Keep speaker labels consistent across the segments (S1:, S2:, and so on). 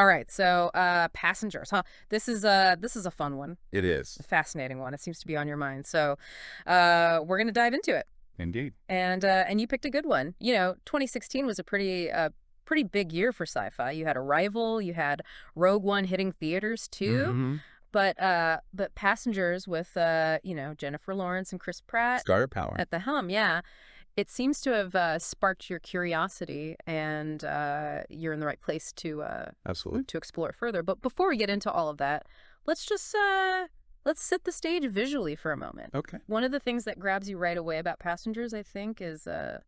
S1: All right, so passengers, huh? This is a fun one,
S2: It is.
S1: a fascinating one. It seems to be on your mind. So, we're gonna dive into it.
S2: Indeed.
S1: And you picked a good one. 2016 was a pretty big year for sci-fi. You had Arrival, you had Rogue One hitting theaters too,
S2: Mm-hmm.
S1: but Passengers with Jennifer Lawrence and Chris Pratt
S2: Star power.
S1: at the helm, yeah. It seems to have sparked your curiosity, and you're in the right place
S2: Absolutely.
S1: to explore it further. But before we get into all of that, let's just let's set the stage visually for a moment.
S2: Okay.
S1: One of the things that grabs you right away about Passengers, I think, is the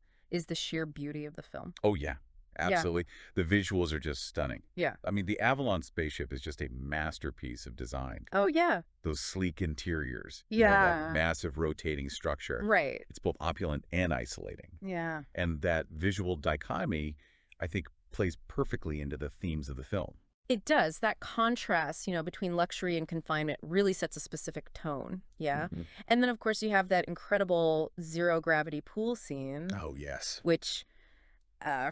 S1: sheer beauty of the film.
S2: Oh, yeah.
S1: Yeah,
S2: Absolutely. The visuals are just stunning.
S1: yeah.
S2: I mean, the Avalon spaceship is just a masterpiece of design.
S1: Oh, yeah,
S2: Those sleek interiors, that
S1: yeah.
S2: massive rotating structure.
S1: Right.
S2: It's both opulent and isolating.
S1: Yeah.
S2: And that visual dichotomy, I think, plays perfectly into the themes of the film.
S1: It does. That contrast, between luxury and confinement really sets a specific tone. Yeah.
S2: Mhm.
S1: And then, of course, you have that incredible zero gravity pool scene,
S2: Oh, yes.
S1: which,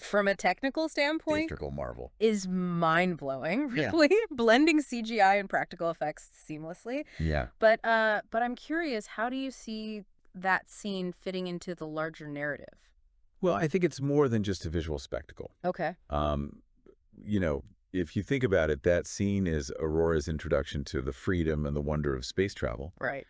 S1: from a technical standpoint,
S2: Theatrical marvel.
S1: is mind-blowing,
S2: Yeah.
S1: really, blending CGI and practical effects seamlessly.
S2: Yeah.
S1: But I'm curious, how do you see that scene fitting into the larger narrative?
S2: Well, I think it's more than just a visual spectacle.
S1: Okay.
S2: Um, you know, if you think about it, that scene is Aurora's introduction to the freedom and the wonder of space travel.
S1: Right.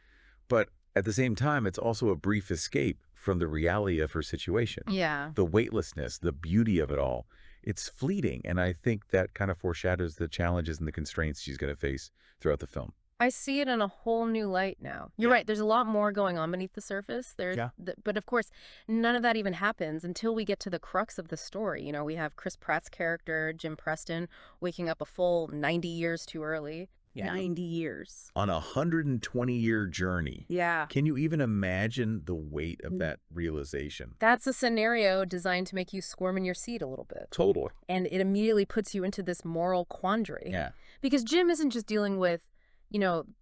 S2: But at the same time, it's also a brief escape from the reality of her situation.
S1: Yeah.
S2: The weightlessness, the beauty of it all. It's fleeting, and I think that kind of foreshadows the challenges and the constraints she's going to face throughout the film.
S1: I see it in a whole new light now. You're
S2: Yeah.
S1: right. There's a lot more going on beneath the surface.
S2: Yeah.
S1: But of course, none of that even happens until we get to the crux of the story. We have Chris Pratt's character, Jim Preston, waking up a full 90 years too early.
S2: Yeah.
S1: 90 years.
S2: On a 120-year journey,
S1: Yeah.
S2: can you even imagine the weight of that realization?
S1: That's a scenario designed to make you squirm in your seat a little bit.
S2: Totally.
S1: And it immediately puts you into this moral quandary.
S2: Yeah.
S1: Because Jim isn't just dealing with,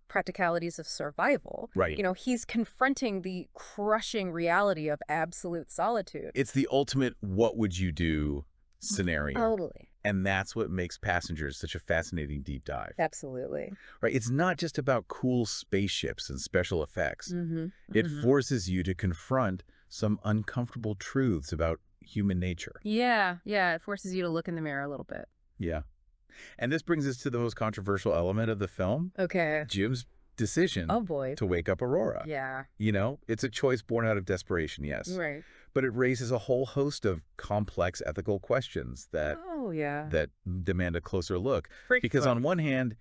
S1: practicalities of survival.
S2: Right.
S1: He's confronting the crushing reality of absolute solitude.
S2: It's the ultimate what would you do scenario.
S1: Totally.
S2: And that's what makes Passengers such a fascinating deep dive.
S1: Absolutely.
S2: Right? It's not just about cool spaceships and special effects.
S1: Mm-hmm.
S2: It forces you to confront some uncomfortable truths about human nature.
S1: Yeah, it forces you to look in the mirror a little bit.
S2: Yeah. And this brings us to the most controversial element of the film,
S1: Okay.
S2: Jim's decision
S1: Oh, boy.
S2: to wake up Aurora.
S1: Yeah.
S2: It's a choice born out of desperation, yes.
S1: Right.
S2: But it raises a whole host of complex ethical questions that
S1: Oh, yeah.
S2: demand a closer look.
S1: Freak
S2: Because
S1: flag.
S2: on one hand,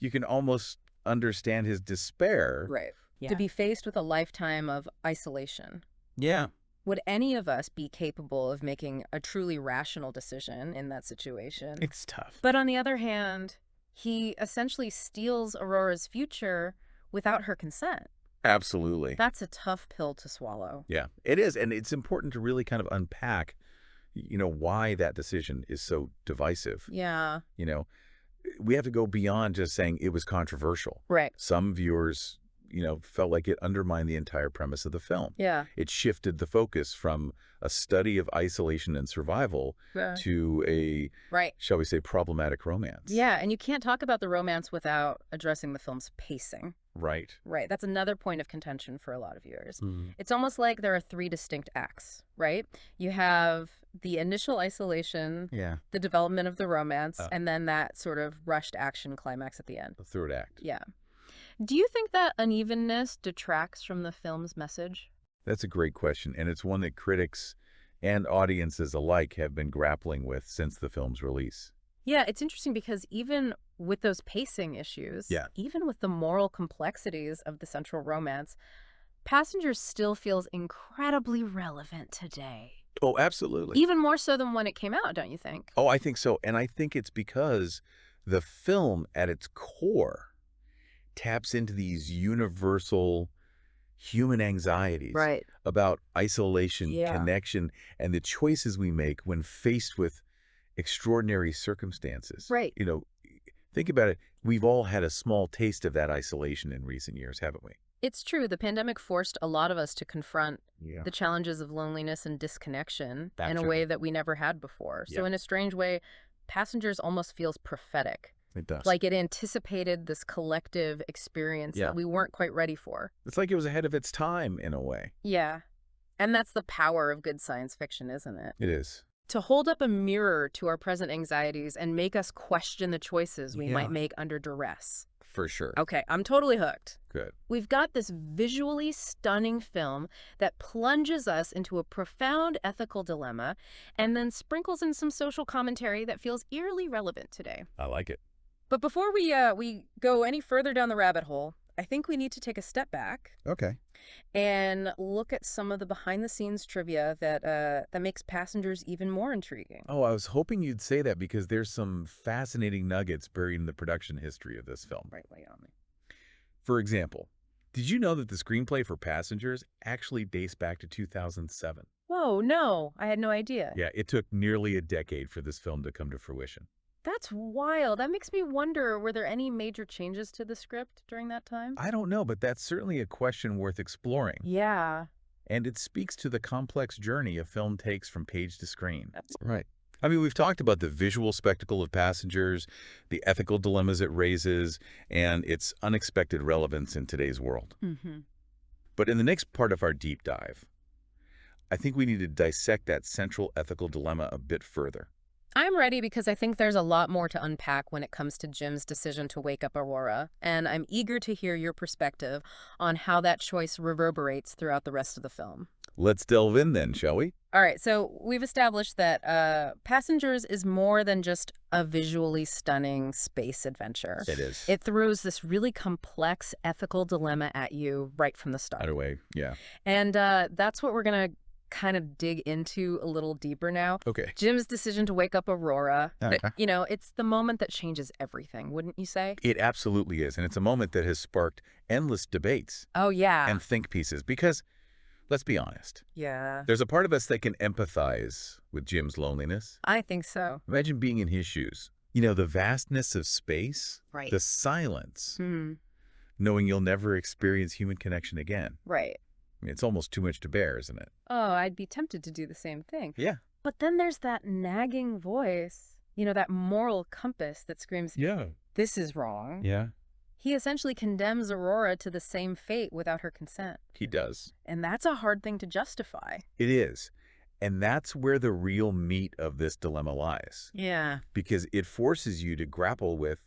S2: you can almost understand his despair.
S1: Right.
S2: Yeah.
S1: To be faced with a lifetime of isolation.
S2: Yeah.
S1: Would any of us be capable of making a truly rational decision in that situation?
S2: It's tough.
S1: But on the other hand, he essentially steals Aurora's future without her consent.
S2: Absolutely.
S1: That's a tough pill to swallow.
S2: Yeah, it is. And it's important to really kind of unpack, why that decision is so divisive.
S1: Yeah.
S2: We have to go beyond just saying it was controversial.
S1: Right.
S2: Some viewers, felt like it undermined the entire premise of the film.
S1: Yeah.
S2: It shifted the focus from a study of isolation and survival to a,
S1: Right.
S2: shall we say, problematic romance.
S1: Yeah, and you can't talk about the romance without addressing the film's pacing.
S2: Right.
S1: Right. That's another point of contention for a lot of viewers.
S2: Mhm.
S1: It's almost like there are three distinct acts, right? You have the initial isolation,
S2: Yeah.
S1: the development of the romance,
S2: Uh.
S1: and then that sort of rushed action climax at the end.
S2: The third act.
S1: Yeah. Do you think that unevenness detracts from the film's message?
S2: That's a great question, and it's one that critics and audiences alike have been grappling with since the film's release.
S1: Yeah, it's interesting because even with those pacing issues,
S2: Yeah.
S1: even with the moral complexities of the central romance, Passengers still feels incredibly relevant today.
S2: Oh, absolutely.
S1: Even more so than when it came out, don't you think?
S2: Oh, I think so. And I think it's because the film at its core taps into these universal human anxieties
S1: Right.
S2: about isolation,
S1: Yeah.
S2: connection, and the choices we make when faced with extraordinary circumstances.
S1: Right.
S2: Think about it. We've all had a small taste of that isolation in recent years, haven't we?
S1: It's true. The pandemic forced a lot of us to confront
S2: Yeah.
S1: the challenges of loneliness and disconnection
S2: That's
S1: in a
S2: right.
S1: way that we never had before. So
S2: Yeah.
S1: in a strange way, Passengers almost feels prophetic,
S2: It does.
S1: like it anticipated this collective experience
S2: Yeah.
S1: that we weren't quite ready for.
S2: It's like it was ahead of its time in a way.
S1: Yeah. And that's the power of good science fiction, isn't it?
S2: It is.
S1: To hold up a mirror to our present anxieties and make us question the choices we might
S2: Yeah,
S1: make under duress.
S2: for sure.
S1: Okay, I'm totally hooked.
S2: Good.
S1: We've got this visually stunning film that plunges us into a profound ethical dilemma and then sprinkles in some social commentary that feels eerily relevant today.
S2: I like it.
S1: But before we go any further down the rabbit hole, I think we need to take a step back
S2: Okay.
S1: and look at some of the behind-the-scenes trivia that makes Passengers even more intriguing.
S2: Oh, I was hoping you'd say that because there's some fascinating nuggets buried in the production history of this film.
S1: Right, lay on me.
S2: For example, did you know that the screenplay for Passengers actually dates back to 2007?
S1: Whoa, no, I had no idea.
S2: Yeah, it took nearly a decade for this film to come to fruition.
S1: That's wild. That makes me wonder, were there any major changes to the script during that time?
S2: I don't know, but that's certainly a question worth exploring.
S1: Yeah.
S2: And it speaks to the complex journey a film takes from page to screen.
S1: That's
S2: Right. I mean, we've talked about the visual spectacle of Passengers, the ethical dilemmas it raises, and its unexpected relevance in today's world.
S1: Mm-hmm.
S2: But in the next part of our deep dive, I think we need to dissect that central ethical dilemma a bit further.
S1: I'm ready because I think there's a lot more to unpack when it comes to Jim's decision to wake up Aurora, and I'm eager to hear your perspective on how that choice reverberates throughout the rest of the film.
S2: Let's delve in then, shall we?
S1: All right, so we've established that Passengers is more than just a visually stunning space adventure.
S2: It is.
S1: It throws this really complex ethical dilemma at you right from the start.
S2: Either way, yeah.
S1: And that's what we're going to kind of dig into a little deeper now.
S2: Okay.
S1: Jim's decision to wake up Aurora,
S2: Okay.
S1: you know, it's the moment that changes everything, wouldn't you say?
S2: It absolutely is, and it's a moment that has sparked endless debates
S1: Oh, yeah.
S2: and think pieces because, let's be honest,
S1: Yeah,
S2: there's a part of us that can empathize with Jim's loneliness.
S1: I think so.
S2: Imagine being in his shoes. You know, the vastness of space,
S1: Right.
S2: the silence,
S1: Hmm.
S2: knowing you'll never experience human connection again.
S1: Right.
S2: I mean, it's almost too much to bear, isn't it?
S1: Oh, I'd be tempted to do the same thing.
S2: Yeah.
S1: But then there's that nagging voice, you know, that moral compass that screams,
S2: Yeah.
S1: this is wrong.
S2: Yeah,
S1: He essentially condemns Aurora to the same fate without her consent.
S2: he does.
S1: And that's a hard thing to justify.
S2: It is. And that's where the real meat of this dilemma lies.
S1: Yeah.
S2: Because it forces you to grapple with,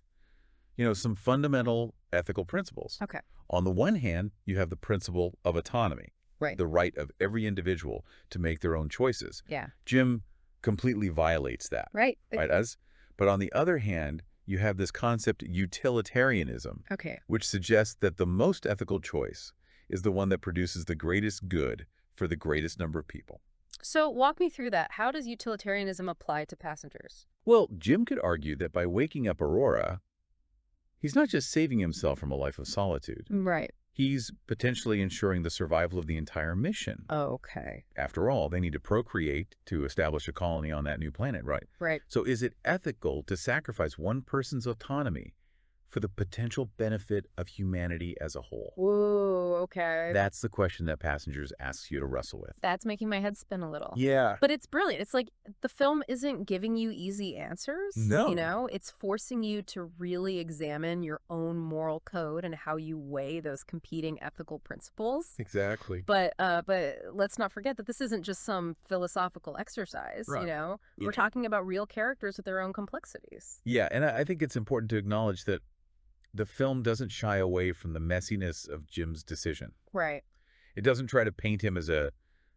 S2: some fundamental ethical principles.
S1: Okay.
S2: On the one hand, you have the principle of autonomy,
S1: Right.
S2: the right of every individual to make their own choices.
S1: Yeah.
S2: Jim completely violates that,
S1: Right.
S2: right? But on the other hand, you have this concept utilitarianism,
S1: Okay.
S2: which suggests that the most ethical choice is the one that produces the greatest good for the greatest number of people.
S1: So walk me through that. How does utilitarianism apply to Passengers?
S2: Well, Jim could argue that by waking up Aurora, he's not just saving himself from a life of solitude.
S1: Right.
S2: He's potentially ensuring the survival of the entire mission.
S1: Okay.
S2: After all, they need to procreate to establish a colony on that new planet, right?
S1: Right.
S2: So is it ethical to sacrifice one person's autonomy for the potential benefit of humanity as a whole?
S1: Whoa, okay.
S2: That's the question that Passengers asks you to wrestle with.
S1: That's making my head spin a little.
S2: Yeah.
S1: But it's brilliant. It's like the film isn't giving you easy answers.
S2: No.
S1: You know, it's forcing you to really examine your own moral code and how you weigh those competing ethical principles.
S2: Exactly.
S1: But let's not forget that this isn't just some philosophical exercise,
S2: Right.
S1: you know?
S2: Yeah.
S1: We're talking about real characters with their own complexities.
S2: Yeah, and I think it's important to acknowledge that the film doesn't shy away from the messiness of Jim's decision.
S1: Right.
S2: It doesn't try to paint him as a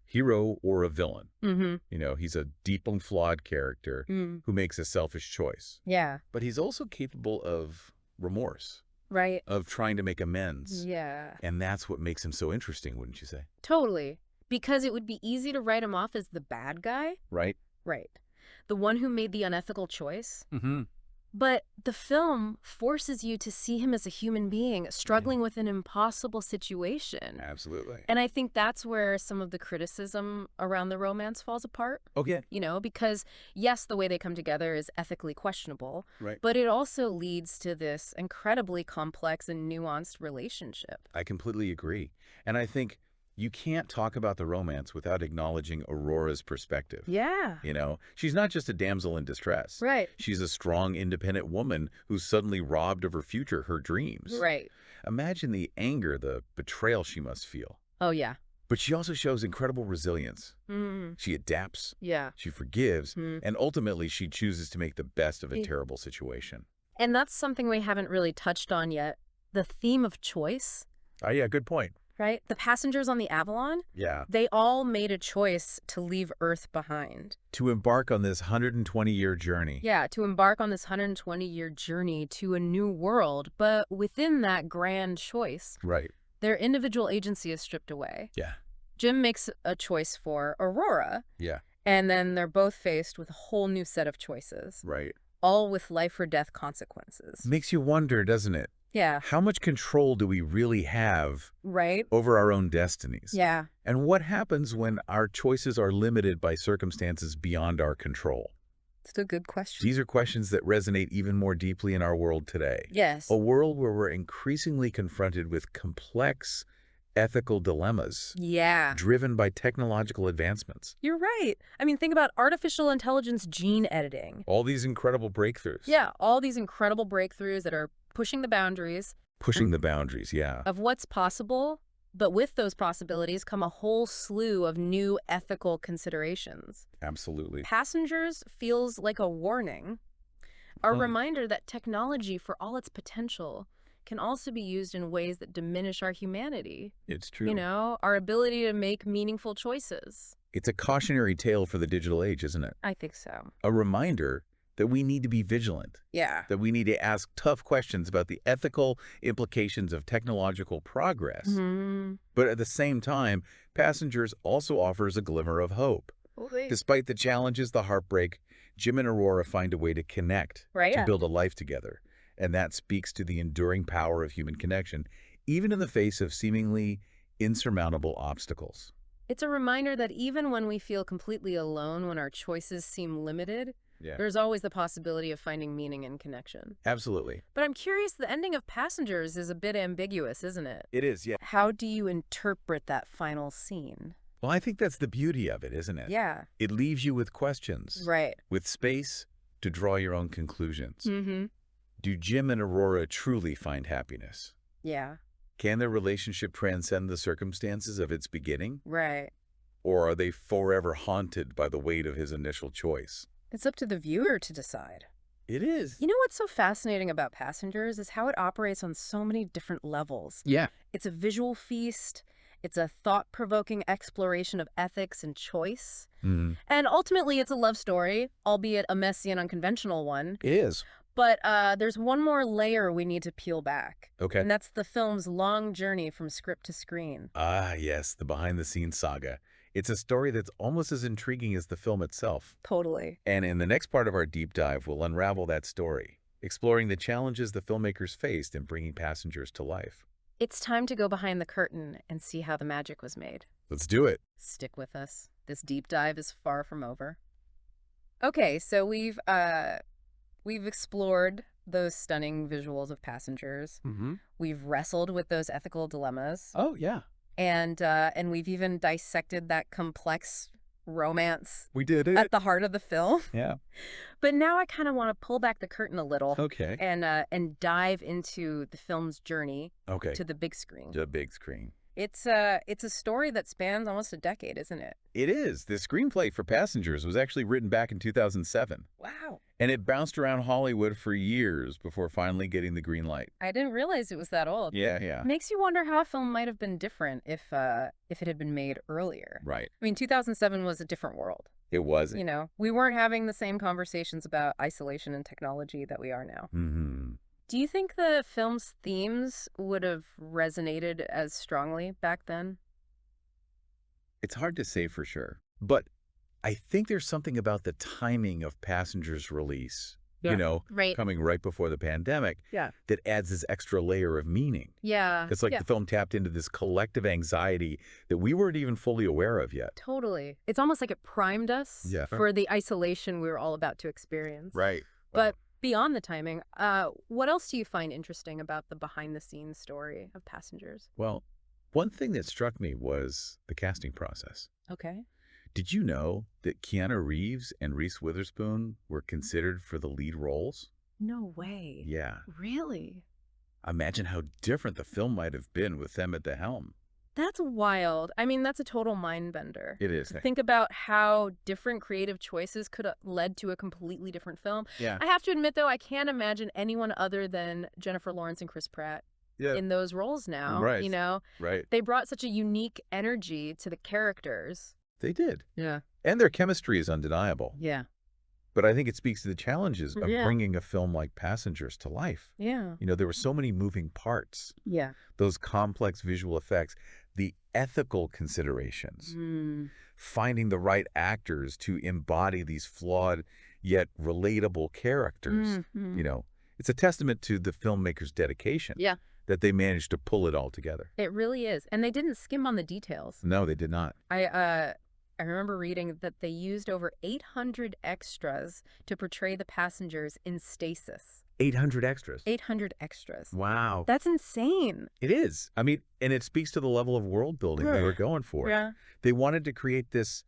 S2: hero or a villain.
S1: Mm-hmm.
S2: He's a deeply flawed character
S1: Mm.
S2: who makes a selfish choice.
S1: Yeah.
S2: But he's also capable of remorse,
S1: Right.
S2: of trying to make amends.
S1: Yeah.
S2: And that's what makes him so interesting, wouldn't you say?
S1: Totally. Because it would be easy to write him off as the bad guy.
S2: Right?
S1: Right. The one who made the unethical choice.
S2: Mm-hmm.
S1: But the film forces you to see him as a human being struggling with an impossible situation.
S2: Absolutely.
S1: And I think that's where some of the criticism around the romance falls apart.
S2: Okay.
S1: You know, because yes, the way they come together is ethically questionable,
S2: Right.
S1: but it also leads to this incredibly complex and nuanced relationship.
S2: I completely agree. And I think You can't talk about the romance without acknowledging Aurora's perspective.
S1: Yeah.
S2: She's not just a damsel in distress.
S1: Right.
S2: She's a strong, independent woman who's suddenly robbed of her future, her dreams.
S1: Right.
S2: Imagine the anger, the betrayal she must feel.
S1: Oh, yeah.
S2: But she also shows incredible resilience.
S1: Mm.
S2: She adapts,
S1: Yeah.
S2: she forgives,
S1: Mm.
S2: and ultimately she chooses to make the best of a terrible situation.
S1: And that's something we haven't really touched on yet. The theme of choice,
S2: Oh, yeah, good point.
S1: right? The passengers on the Avalon,
S2: Yeah.
S1: they all made a choice to leave Earth behind.
S2: To embark on this 120-year journey.
S1: Yeah, to embark on this 120-year journey to a new world. But within that grand choice,
S2: Right.
S1: their individual agency is stripped away.
S2: Yeah.
S1: Jim makes a choice for Aurora,
S2: Yeah.
S1: and then they're both faced with a whole new set of choices,
S2: Right.
S1: all with life or death consequences.
S2: Makes you wonder, doesn't it?
S1: Yeah.
S2: How much control do we really have
S1: Right?
S2: over our own destinies?
S1: Yeah.
S2: And what happens when our choices are limited by circumstances beyond our control?
S1: It's a good question.
S2: These are questions that resonate even more deeply in our world today.
S1: Yes.
S2: A world where we're increasingly confronted with complex ethical dilemmas
S1: Yeah.
S2: driven by technological advancements.
S1: You're right. I mean, think about artificial intelligence gene editing.
S2: All these incredible breakthroughs.
S1: Yeah, all these incredible breakthroughs that are pushing the boundaries
S2: Pushing the boundaries, yeah.
S1: of what's possible, but with those possibilities come a whole slew of new ethical considerations.
S2: Absolutely.
S1: Passengers feels like a warning, a
S2: Hmm.
S1: reminder that technology, for all its potential, can also be used in ways that diminish our humanity.
S2: It's true.
S1: Our ability to make meaningful choices.
S2: It's a cautionary tale for the digital age, isn't it?
S1: I think so.
S2: A reminder that we need to be vigilant,
S1: Yeah.
S2: that we need to ask tough questions about the ethical implications of technological progress.
S1: Mm-hmm.
S2: But at the same time, Passengers also offers a glimmer of hope. Despite the challenges, the heartbreak, Jim and Aurora find a way to connect,
S1: Right.
S2: to build a life together. And that speaks to the enduring power of human connection, even in the face of seemingly insurmountable obstacles.
S1: It's a reminder that even when we feel completely alone, when our choices seem limited,
S2: Yeah,
S1: there's always the possibility of finding meaning and connection.
S2: absolutely.
S1: But I'm curious, the ending of Passengers is a bit ambiguous, isn't it?
S2: It is, yeah.
S1: How do you interpret that final scene?
S2: Well, I think that's the beauty of it, isn't it?
S1: Yeah.
S2: It leaves you with questions,
S1: Right.
S2: with space to draw your own conclusions.
S1: Mm-hmm.
S2: Do Jim and Aurora truly find happiness?
S1: Yeah.
S2: Can their relationship transcend the circumstances of its beginning?
S1: Right.
S2: Or are they forever haunted by the weight of his initial choice?
S1: It's up to the viewer to decide.
S2: It is.
S1: You know what's so fascinating about Passengers is how it operates on so many different levels.
S2: Yeah.
S1: It's a visual feast. It's a thought-provoking exploration of ethics and choice.
S2: Mm.
S1: And ultimately, it's a love story, albeit a messy and unconventional one.
S2: It is.
S1: But there's one more layer we need to peel back.
S2: Okay.
S1: And that's the film's long journey from script to screen.
S2: Ah, yes, the behind-the-scenes saga. It's a story that's almost as intriguing as the film itself.
S1: Totally.
S2: And in the next part of our deep dive, we'll unravel that story, exploring the challenges the filmmakers faced in bringing Passengers to life.
S1: It's time to go behind the curtain and see how the magic was made.
S2: Let's do it.
S1: Stick with us. This deep dive is far from over. Okay, so we've explored those stunning visuals of Passengers.
S2: Mm-hmm.
S1: We've wrestled with those ethical dilemmas.
S2: Oh, yeah.
S1: And we've even dissected that complex romance
S2: We did it.
S1: at the heart of the film.
S2: Yeah.
S1: But now I kind of want to pull back the curtain a little
S2: Okay.
S1: and dive into the film's journey
S2: Okay.
S1: to the big screen.
S2: The big screen.
S1: It's a story that spans almost a decade, isn't it?
S2: It is. The screenplay for Passengers was actually written back in 2007.
S1: Wow.
S2: And it bounced around Hollywood for years before finally getting the green light.
S1: I didn't realize it was that old.
S2: Yeah, yeah.
S1: Makes you wonder how a film might have been different if it had been made earlier.
S2: Right.
S1: I mean, 2007 was a different world.
S2: It was.
S1: You know, we weren't having the same conversations about isolation and technology that we are now.
S2: Mm-hmm.
S1: Do you think the film's themes would have resonated as strongly back then?
S2: It's hard to say for sure. But I think there's something about the timing of Passengers' release,
S1: Right.
S2: coming right before the pandemic,
S1: Yeah.
S2: that adds this extra layer of meaning.
S1: Yeah.
S2: It's like
S1: yeah.
S2: the film tapped into this collective anxiety that we weren't even fully aware of yet.
S1: Totally. It's almost like it primed us
S2: Yeah.
S1: for the isolation we were all about to experience.
S2: Right.
S1: But beyond the timing, what else do you find interesting about the behind-the-scenes story of Passengers?
S2: Well, One thing that struck me was the casting process.
S1: Okay.
S2: Did you know that Keanu Reeves and Reese Witherspoon were considered for the lead roles?
S1: No way.
S2: Yeah.
S1: Really?
S2: Imagine how different the film might have been with them at the helm.
S1: That's wild. I mean, that's a total mind bender.
S2: It is.
S1: To think about how different creative choices could have led to a completely different film.
S2: Yeah.
S1: I have to admit, though, I can't imagine anyone other than Jennifer Lawrence and Chris Pratt
S2: Yeah.
S1: in those roles now,
S2: Right.
S1: you know?
S2: Right.
S1: They brought such a unique energy to the characters.
S2: They did.
S1: Yeah.
S2: And their chemistry is undeniable.
S1: Yeah.
S2: But I think it speaks to the challenges of
S1: Yeah.
S2: bringing a film like Passengers to life.
S1: Yeah.
S2: There were so many moving parts,
S1: Yeah.
S2: those complex visual effects, the ethical considerations,
S1: Mm.
S2: finding the right actors to embody these flawed yet relatable characters.
S1: Mm-hmm.
S2: It's a testament to the filmmaker's dedication
S1: Yeah.
S2: that they managed to pull it all together.
S1: It really is. And they didn't skim on the details.
S2: No, they did not.
S1: I remember reading that they used over 800 extras to portray the passengers in stasis.
S2: 800 extras.
S1: 800 extras.
S2: Wow.
S1: That's insane.
S2: It is. I mean, and it speaks to the level of world building they were going for.
S1: Yeah.
S2: They wanted to create this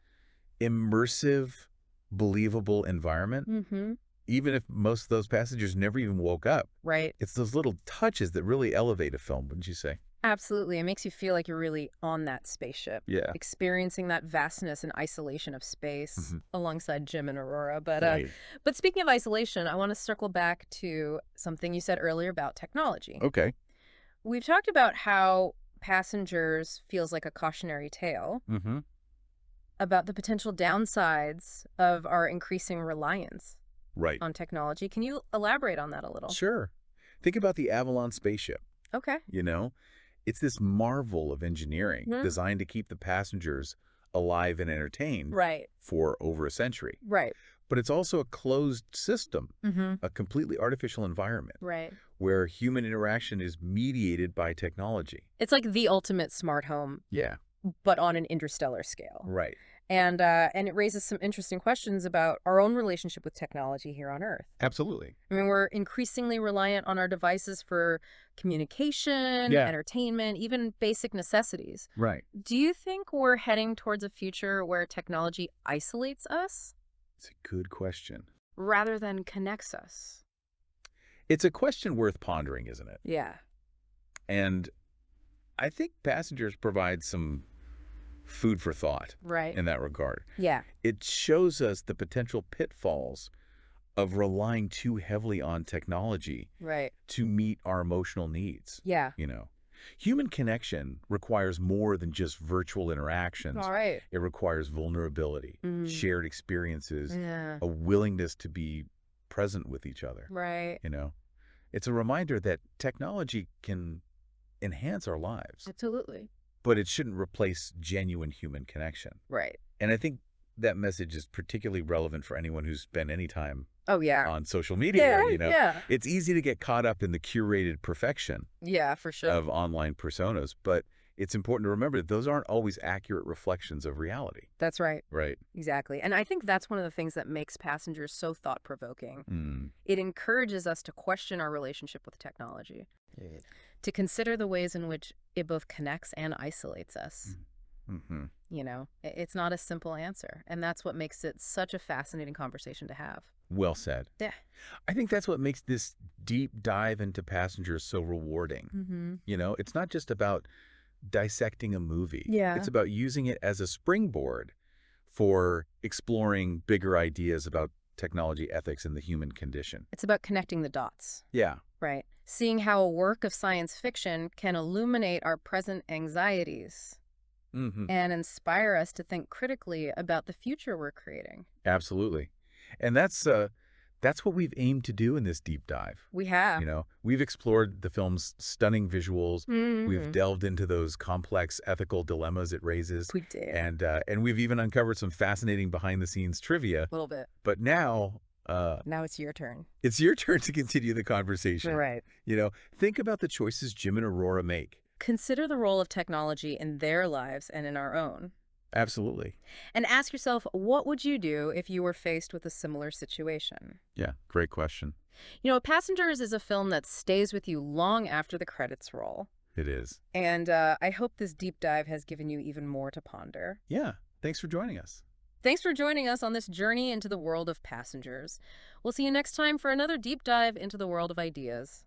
S2: immersive, believable environment,
S1: Mm-hmm.
S2: even if most of those passengers never even woke up.
S1: Right.
S2: It's those little touches that really elevate a film, wouldn't you say?
S1: Absolutely. It makes you feel like you're really on that spaceship,
S2: Yeah.
S1: experiencing that vastness and isolation of space
S2: Mhm.
S1: alongside Jim and Aurora.
S2: Right.
S1: But speaking of isolation, I want to circle back to something you said earlier about technology.
S2: Okay.
S1: We've talked about how Passengers feels like a cautionary tale
S2: Mm-hmm.
S1: about the potential downsides of our increasing reliance
S2: Right.
S1: on technology. Can you elaborate on that a little?
S2: Sure. Think about the Avalon spaceship,
S1: Okay.
S2: It's this marvel of engineering
S1: Mhm.
S2: designed to keep the passengers alive and entertained
S1: Right.
S2: for over a century.
S1: Right.
S2: But it's also a closed system,
S1: Mm-hmm.
S2: a completely artificial environment
S1: Right.
S2: where human interaction is mediated by technology.
S1: It's like the ultimate smart home,
S2: Yeah.
S1: but on an interstellar scale.
S2: Right.
S1: And it raises some interesting questions about our own relationship with technology here on Earth.
S2: Absolutely.
S1: I mean, we're increasingly reliant on our devices for communication,
S2: Yeah.
S1: entertainment, even basic necessities.
S2: Right.
S1: Do you think we're heading towards a future where technology isolates us
S2: It's a good question.
S1: rather than connects us?
S2: It's a question worth pondering, isn't it?
S1: Yeah.
S2: And I think Passengers provide some food for thought
S1: Right.
S2: in that regard.
S1: Yeah.
S2: It shows us the potential pitfalls of relying too heavily on technology
S1: Right.
S2: to meet our emotional needs.
S1: Yeah.
S2: Human connection requires more than just virtual interactions.
S1: All right.
S2: It requires vulnerability,
S1: Mm.
S2: shared experiences,
S1: Yeah.
S2: a willingness to be present with each other.
S1: Right.
S2: It's a reminder that technology can enhance our lives,
S1: Absolutely.
S2: but it shouldn't replace genuine human connection.
S1: Right.
S2: And I think that message is particularly relevant for anyone who's spent any time
S1: Oh, yeah.
S2: on social media.
S1: Yeah.
S2: It's easy to get caught up in the curated perfection
S1: Yeah, for sure.
S2: of online personas, but it's important to remember that those aren't always accurate reflections of reality.
S1: That's right.
S2: Right.
S1: Exactly. And I think that's one of the things that makes Passengers so thought-provoking.
S2: Mm.
S1: It encourages us to question our relationship with technology, to consider the ways in which it both connects and isolates us.
S2: Mm-hmm.
S1: It's not a simple answer. And that's what makes it such a fascinating conversation to have.
S2: Well said.
S1: Yeah.
S2: I think that's what makes this deep dive into Passengers so rewarding.
S1: Mm-hmm.
S2: It's not just about dissecting a movie.
S1: Yeah.
S2: It's about using it as a springboard for exploring bigger ideas about technology ethics and the human condition.
S1: It's about connecting the dots,
S2: Yeah.
S1: right? Seeing how a work of science fiction can illuminate our present anxieties
S2: Mm-hmm.
S1: and inspire us to think critically about the future we're creating.
S2: Absolutely. And that's what we've aimed to do in this deep dive.
S1: We have.
S2: We've explored the film's stunning visuals.
S1: Mhm.
S2: We've delved into those complex ethical dilemmas it raises.
S1: We did.
S2: And we've even uncovered some fascinating behind-the-scenes trivia.
S1: A little bit.
S2: But now
S1: Now it's your turn.
S2: it's your turn to continue the conversation.
S1: Right.
S2: Think about the choices Jim and Aurora make.
S1: Consider the role of technology in their lives and in our own.
S2: Absolutely.
S1: And ask yourself, what would you do if you were faced with a similar situation?
S2: Yeah, great question.
S1: Passengers is a film that stays with you long after the credits roll.
S2: It is.
S1: And I hope this deep dive has given you even more to ponder.
S2: Yeah. Thanks for joining us.
S1: Thanks for joining us on this journey into the world of passengers. We'll see you next time for another deep dive into the world of ideas.